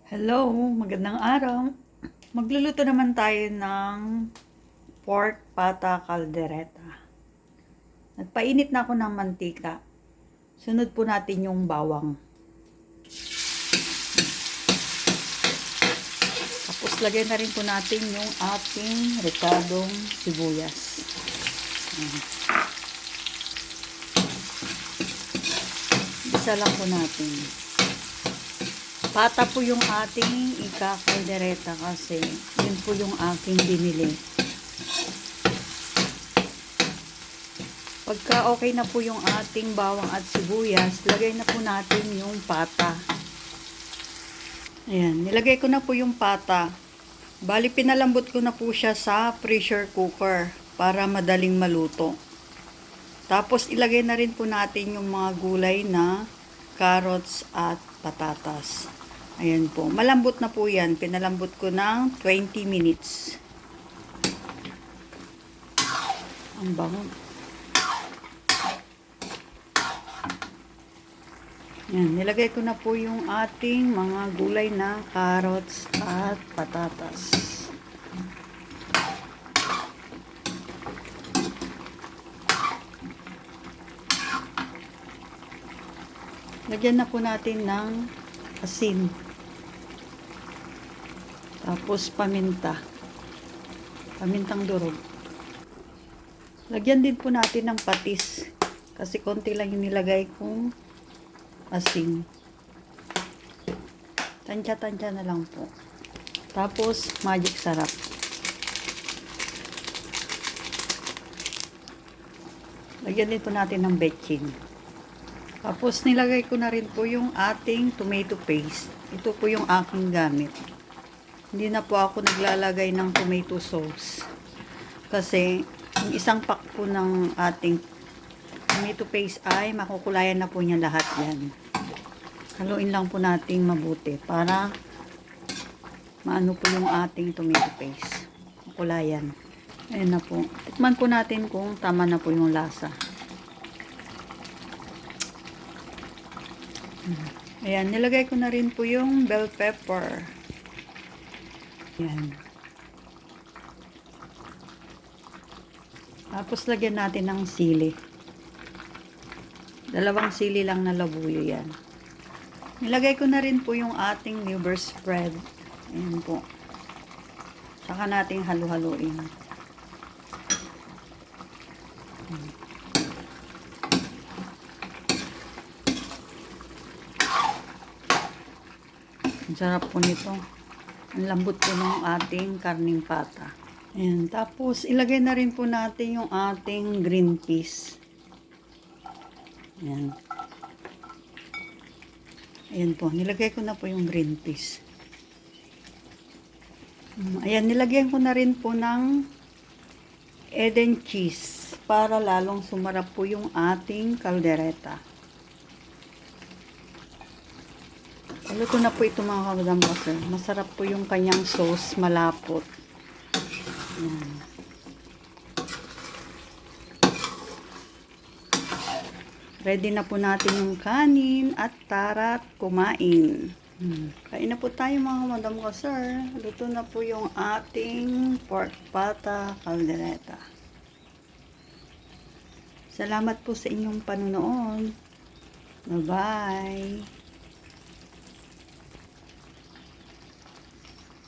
Hello, magandang araw. Magluluto naman tayo ng pork pata caldereta. Nagpainit na ako ng mantika. Sunod po natin yung bawang. Tapos lagyan na rin po natin yung ating ricadong sibuyas. Isa lang po natin. Pata po yung ating ika-caldereta kasi yun po yung aking binili. Pagka okay na po yung ating bawang at sibuyas, lagay na po natin yung pata. Ayan, nilagay ko na po yung pata. Bali, pinalambot ko na po siya sa pressure cooker para madaling maluto. Tapos, ilagay na rin po natin yung mga gulay na carrots at patatas. Ayan po. Malambot na po yan. Pinalambot ko ng 20 minutes. Ang bango. Ayan. Nilagay ko na po yung ating mga gulay na carrots at patatas. Lagyan na po natin ng asin. Tapos paminta. Pamintang durog. Lagyan din po natin ng patis. Kasi konti lang yung nilagay kong asin. Tansya-tansya na lang po. Tapos magic sarap. Lagyan din po natin ng bechin. Tapos nilagay ko na rin po yung ating tomato paste. Ito po yung aking gamit. Hindi na po ako naglalagay ng tomato sauce. Kasi yung isang pack po ng ating tomato paste ay makukulayan na po niya lahat yan. Haluin lang po nating mabuti para maano po yung ating tomato paste. Makulayan. Ayan na po. Tikman po natin kung tama na po yung lasa. Ayan, nilagay ko na rin po yung bell pepper. Ayan. Tapos lagyan natin ng sili. 2 sili lang na labuyo yan. Nilagay ko na rin po yung ating liver spread. Ayan po. Saka natin halu-haluin. Ang sarap po nito. Ang lambot po ng ating karning pata. Ayan. Tapos, ilagay na rin po natin yung ating green peas. Ayan. Ayan po. Nilagay ko na po yung green peas. Ayan. Nilagyan ko na rin po ng Eden cheese para lalong sumarap po yung ating caldereta. Luto na po ito mga kamadam kasi masarap po yung kanyang sauce, malapot. Ayan. Ready na po natin yung kanin at tara't kumain. Kain na po tayo mga kamadam ko, sir. Luto na po yung ating pork pata caldereta. Salamat po sa inyong panonood. Bye-bye.